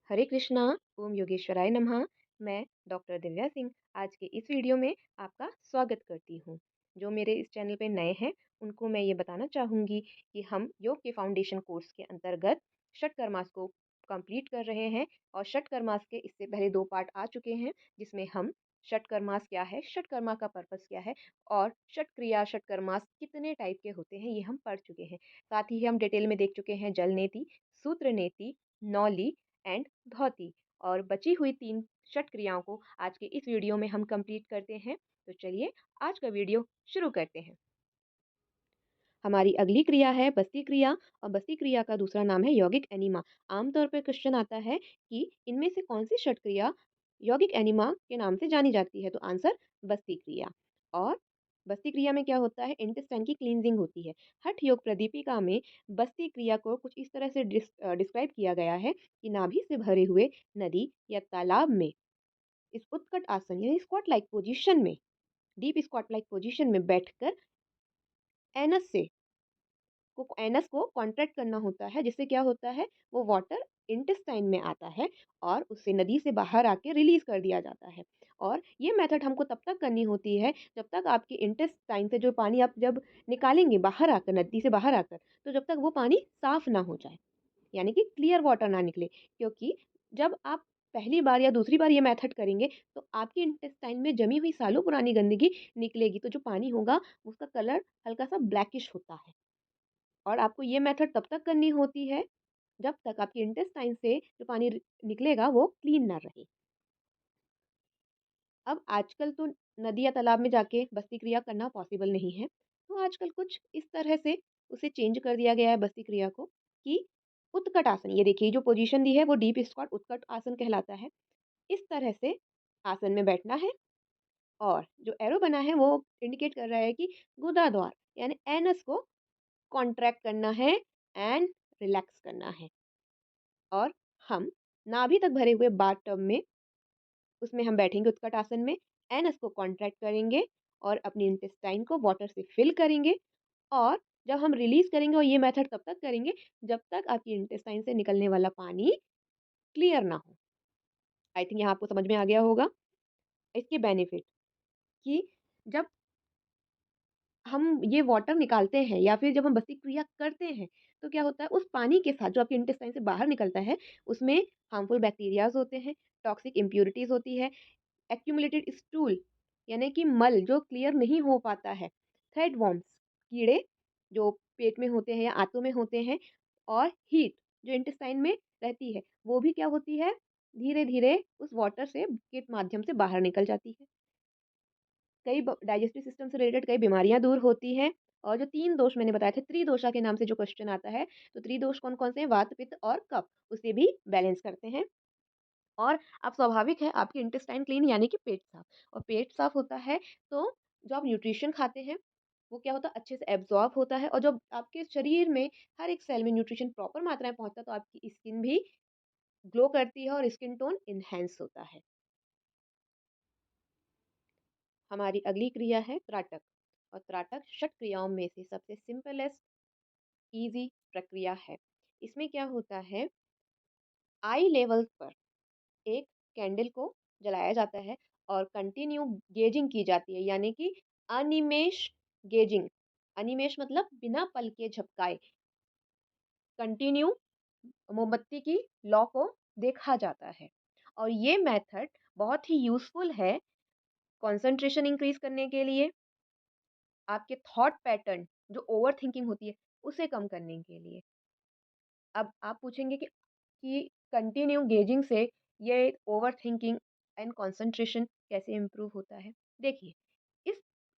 हरे कृष्णा। ओम योगेश्वराय नमः। मैं डॉक्टर दिव्या सिंह आज के इस वीडियो में आपका स्वागत करती हूँ। जो मेरे इस चैनल पे नए हैं उनको मैं ये बताना चाहूँगी कि हम योग के फाउंडेशन कोर्स के अंतर्गत षटकर्मास को कंप्लीट कर रहे हैं और षटकर्मास के इससे पहले 2 पार्ट आ चुके हैं, जिसमें हम षटकर्मास क्या है, षटकर्मा का पर्पस क्या है और षटक्रिया षटकर्मास कितने टाइप के होते हैं ये हम पढ़ चुके हैं। साथ ही हम डिटेल में देख चुके हैं जल नेति, सूत्र नेति, नौली एंड धौती। और बची हुई 3 षट क्रियाओं को आज के इस वीडियो में हम कंप्लीट करते हैं। तो चलिए आज का वीडियो शुरू करते हैं। हमारी अगली क्रिया है बस्ती क्रिया और बस्ती क्रिया का दूसरा नाम है यौगिक एनीमा। आमतौर पर क्वेश्चन आता है कि इनमें से कौन सी षट क्रिया यौगिक एनीमा के नाम से जानी जाती है, तो आंसर बस्ती क्रिया। और बस्ती क्रिया में क्या होता है, इंटेस्टाइन की क्लींजिंग होती है। हठ योग प्रदीपिका में बस्ती क्रिया को कुछ इस तरह से डिस्क्राइब किया गया है कि नाभि से भरे हुए नदी या तालाब में इस उत्कट आसन यानी स्क्वाट लाइक पोजीशन में, डीप स्क्वाट लाइक पोजीशन में बैठकर एनस से एनस को कॉन्ट्रैक्ट करना होता है, जिससे क्या होता है वो वाटर इंटेस्टाइन में आता है और उससे नदी से बाहर आके रिलीज कर दिया जाता है। और ये मेथड हमको तब तक करनी होती है जब तक आपके इंटेस्टाइन से जो पानी आप जब निकालेंगे बाहर आकर, नदी से बाहर आकर, तो जब तक वो पानी साफ ना हो जाए, यानी कि क्लियर वाटर ना निकले। क्योंकि जब आप पहली बार या दूसरी बार ये मेथड करेंगे तो आपके इंटेस्टाइन में जमी हुई सालों पुरानी गंदगी निकलेगी, तो जो पानी होगा उसका कलर हल्का सा ब्लैकिश होता है। और आपको ये मेथड तब तक करनी होती है जब तक आपके इंटेस्टाइन से जो पानी निकलेगा वो क्लीन ना रहे। अब आजकल तो नदी या तालाब में जाके बस्ती क्रिया करना पॉसिबल नहीं है, तो आजकल कुछ इस तरह से उसे चेंज कर दिया गया है बस्ती क्रिया को कि उत्कट आसन, ये देखिए जो पोजीशन दी है वो डीप स्क्वाट उत्कट आसन कहलाता है। इस तरह से आसन में बैठना है और जो एरो बना है वो इंडिकेट कर रहा है कि गुदा द्वार यानी एनस को कॉन्ट्रैक्ट करना है एंड रिलैक्स करना है। और हम नाभि तक भरे हुए बाथ टब में उसमें हम बैठेंगे उत्कट आसन में, एनस को कॉन्ट्रैक्ट करेंगे और अपनी इंटेस्टाइन को वाटर से फिल करेंगे। और जब हम रिलीज करेंगे, और ये मेथड तब तक करेंगे जब तक आपकी इंटेस्टाइन से निकलने वाला पानी क्लियर ना हो। आई थिंक यहाँ आपको समझ में आ गया होगा इसके बेनिफिट कि जब हम ये वाटर निकालते हैं या फिर जब हम बस्ती क्रिया करते हैं तो क्या होता है, उस पानी के साथ जो आपके इंटेस्टाइन से बाहर निकलता है उसमें हार्मफुल बैक्टीरियाज होते हैं, टॉक्सिक इम्प्यूरिटीज होती है, एक्यूमुलेटेड स्टूल यानी कि मल जो क्लियर नहीं हो पाता है, थ्रेड वॉर्म्स कीड़े जो पेट में होते हैं या आंतों में होते हैं, और हीट जो इंटेस्टाइन में रहती है वो भी क्या होती है, धीरे धीरे उस वाटर से के माध्यम से बाहर निकल जाती है। कई डाइजेस्टिव सिस्टम से रिलेटेड कई बीमारियां दूर होती हैं। और जो 3 दोष मैंने बताए थे, त्रिदोषा के नाम से जो क्वेश्चन आता है, तो त्रिदोष कौन-कौन से हैं? वात, पित्त और कफ, उसे भी बैलेंस करते हैं। और अब स्वाभाविक है आपकी इंटेस्टाइन क्लीन यानी कि पेट साफ, और पेट साफ होता है तो जो आप न्यूट्रिशन खाते हैं वो क्या होता है, अच्छे से एब्जॉर्ब होता है, और जब आपके शरीर में हर एक सेल में न्यूट्रिशन प्रॉपर मात्रा में पहुंचता है तो आपकी स्किन भी ग्लो करती है और स्किन टोन इनहेंस होता है। हमारी अगली क्रिया है त्राटक। और त्राटक षट क्रियाओं में से सबसे सिंपलेस्ट इजी प्रक्रिया है। इसमें क्या होता है, आई लेवल पर एक कैंडल को जलाया जाता है और कंटिन्यू गेजिंग की जाती है, यानी कि अनिमेश गेजिंग। अनिमेश मतलब बिना पल के झपकाए कंटिन्यू मोमबत्ती की लौ को देखा जाता है। और ये मेथड बहुत ही यूजफुल है कंसंट्रेशन इंक्रीज करने के लिए, आपके थॉट पैटर्न जो ओवर थिंकिंग होती है उसे कम करने के लिए। अब आप पूछेंगे कि कंटिन्यू गेजिंग से ये ओवर थिंकिंग एंड कंसंट्रेशन कैसे इम्प्रूव होता है। देखिए, इस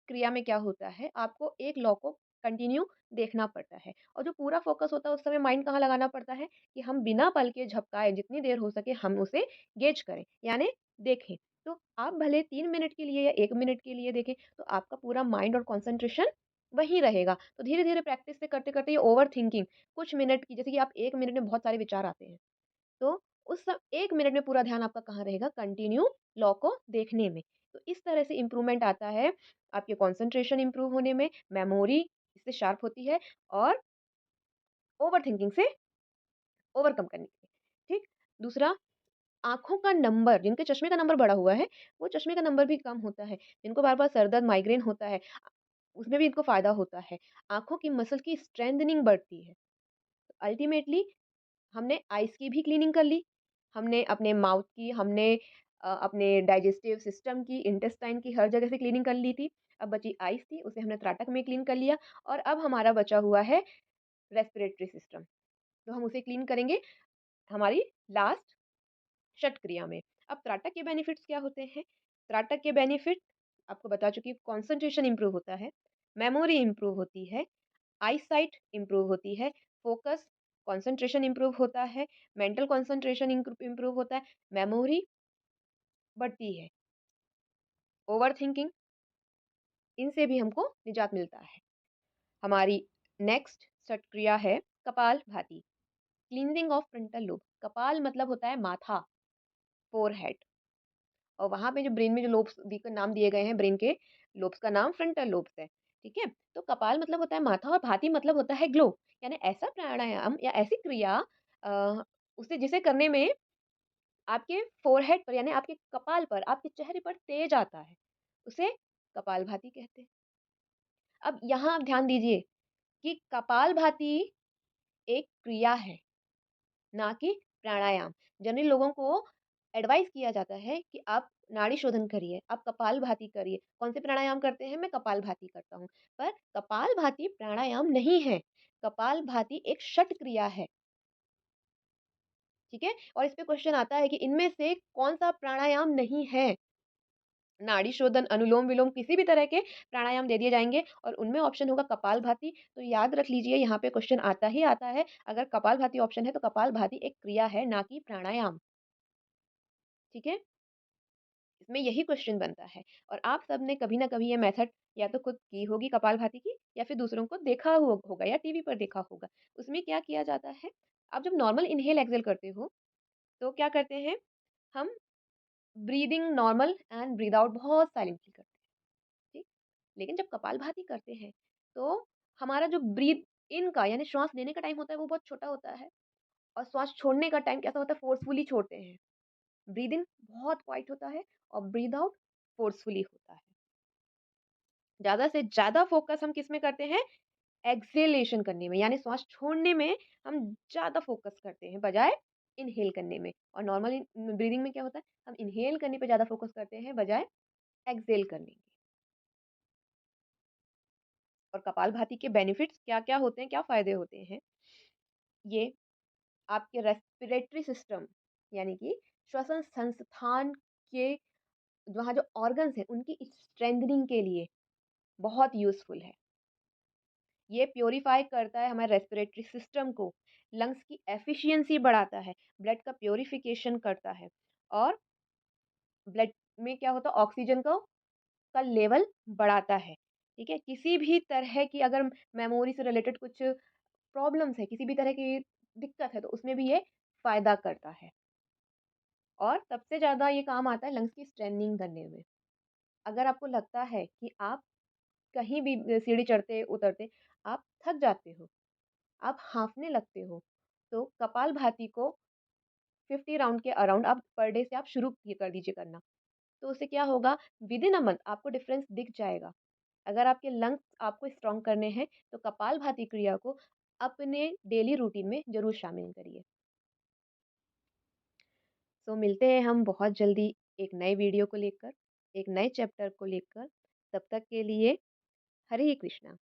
क्रिया में क्या होता है, आपको एक लॉ को कंटिन्यू देखना पड़ता है और जो पूरा फोकस होता है उस समय माइंड कहाँ लगाना पड़ता है कि हम बिना पल के झपकाए जितनी देर हो सके हम उसे गेज करें, यानी देखें। तो आप भले 3 मिनट के लिए या 1 मिनट के लिए देखें तो आपका पूरा माइंड और कॉन्सेंट्रेशन वहीं रहेगा। तो धीरे धीरे प्रैक्टिस से करते करते ये ओवर थिंकिंग कुछ मिनट की, जैसे कि आप 1 मिनट में बहुत सारे विचार आते हैं, तो उस 1 मिनट में पूरा ध्यान आपका कहाँ रहेगा, कंटिन्यू लॉ को देखने में। तो इस तरह से इम्प्रूवमेंट आता है, आपके कंसंट्रेशन इम्प्रूव होने में, मेमोरी इससे शार्प होती है और ओवर थिंकिंग से ओवरकम करने के लिए। ठीक। दूसरा, आँखों का नंबर, जिनके चश्मे का नंबर बढ़ा हुआ है, वो चश्मे का नंबर भी कम होता है। जिनको बार-बार सर दर्द, माइग्रेन होता है, उसमें भी इनको फ़ायदा होता है। आँखों की मसल की स्ट्रेंथनिंग बढ़ती है। अल्टीमेटली हमने आइज़ की भी क्लीनिंग कर ली, हमने अपने माउथ की, हमने अपने डाइजेस्टिव सिस्टम की, इंटेस्टाइन की, हर जगह से क्लीनिंग कर ली थी। अब बची आइज़ थी, उसे हमने त्राटक में क्लीन कर लिया और अब हमारा बचा हुआ है रेस्पिरेटरी सिस्टम। तो हम उसे क्लीन करेंगे हमारी लास्ट षटक्रिया में। अब त्राटक के बेनिफिट्स क्या होते हैं? त्राटक के बेनिफिट आपको बता चुकी हूँ, कंसंट्रेशन इम्प्रूव होता है, मेमोरी इम्प्रूव होती है, आईसाइट इम्प्रूव होती है, फोकस, कंसंट्रेशन इम्प्रूव होता है, मेंटल कंसंट्रेशन इम्प्रूव होता है, मेमोरी बढ़ती है, ओवरथिंकिंग, इनसे भी हमको निजात मिलता है। हमारी नेक्स्ट सटक्रिया है kapalbhati, cleansing of frontal lobe. कपाल मतलब होता है माथा, फोरहेड, और वहाँ पे जो ब्रेन में जो लोब्स नाम दिए गए हैं, ब्रेन के लोब्स का नाम फ्रंटल लोब्स है, ठीक है? तो कपाल मतलब होता है माथा और भाति मतलब होता है ग्लो, यानी ऐसा प्राणायाम या ऐसी क्रिया अ, उसे जिसे करने में आपके फोरहेड पर यानी आपके कपाल पर, आपके चेहरे पर तेज आता है, उसे कपालभाति कहते हैं। अब यहाँ आप ध्यान दीजिए कि कपालभाति एक क्रिया है, ना कि प्राणायाम। जनरली लोगों को एडवाइस किया जाता है कि आप नाड़ी शोधन करिए, आप कपालभाति करिए। कौन से प्राणायाम करते हैं? मैं कपालभाति करता हूँ। पर कपालभाति प्राणायाम नहीं है, कपालभाति एक षट क्रिया है, ठीक है? और इस पे क्वेश्चन आता है कि इनमें से कौन-सा प्राणायाम नहीं है? नाड़ी शोधन, अनुलोम-विलोम किसी भी तरह के प्राणायाम दे दिए जाएँगे और उनमें ऑप्शन होगा कपालभाति। तो याद रख लीजिए, यहाँ पे क्वेश्चन आता ही आता है, अगर कपालभाति ऑप्शन है तो कपालभाति एक क्रिया है, ना कि प्राणायाम, ठीक है? इसमें यही क्वेश्चन बनता है और आप सबने कभी ना कभी ये मेथड या तो खुद की होगी कपालभाति की, या फिर दूसरों को देखा होगा या टीवी पर देखा होगा। उसमें क्या किया जाता है, आप जब नॉर्मल इन्हेल एक्सहेल करते हो, तो क्या करते हैं, हम breathing normal and breathe out बहुत साइलेंटली करते हैं, ठीक? लेकिन जब कपालभाति करते हैं, तो हमारा जो ब्रीथ इन का यानी श्वास लेने का टाइम होता है, वो बहुत छोटा होता है और श्वास छोड़ने का टाइम कैसा होता है, फोर्सफुली छोड़ते हैं। ब्रीथ इन बहुत क्वाइट होता है और ब्रीथ आउट फोर्सफुली होता है। ज़्यादा से ज़्यादा फ़ोकस हम किसमें करते हैं? एक्सहेलेशन करने में, यानी श्वास छोड़ने में हम ज़्यादा फ़ोकस करते हैं, बजाय इन्हेल करने में। और नॉर्मली ब्रीथिंग में क्या होता है? हम इन्हेल करने पे ज़्यादा फ़ोकस करते हैं, बजाय एक्सहेल करने के। और कपालभाति के बेनिफिट्स क्या-क्या होते हैं, क्या फ़ायदे होते हैं? ये आपके रेस्पिरेटरी सिस्टम यानी कि श्वसन संस्थान के वहाँ जो ऑर्गन्स हैं, उनकी स्ट्रेंथनिंग के लिए बहुत यूज़फुल है। ये प्यूरिफ़ाई करता है हमारे रेस्पिरेटरी सिस्टम को, लंग्स की एफिशिएंसी बढ़ाता है, ब्लड का प्यूरिफिकेशन करता है और ब्लड में क्या होता है, ऑक्सीजन को का लेवल बढ़ाता है, ठीक है? किसी भी तरह की अगर मेमोरी से रिलेटेड कुछ प्रॉब्लम्स है, किसी भी तरह की दिक्कत है, तो उसमें भी ये फ़ायदा करता है और सबसे ज़्यादा ये काम आता है लंग्स की स्ट्रेंथनिंग करने में। अगर आपको लगता है कि आप कहीं भी सीढ़ी चढ़ते-उतरते आप थक जाते हो, आप हाँफने लगते हो, तो कपालभाति को 50 राउंड के अराउंड आप पर डे से आप शुरू ये कर दीजिए करना। तो उससे क्या होगा, विदिन अ मंथ आपको डिफरेंस दिख जाएगा। अगर आपके लंग्स आपको स्ट्रॉन्ग करने हैं, तो कपालभाति क्रिया को अपने डेली रूटीन में ज़रूर शामिल करिए। सो मिलते हैं हम बहुत जल्दी एक नए वीडियो को लेकर, एक नए चैप्टर को लेकर। तब तक के लिए हरे कृष्णा।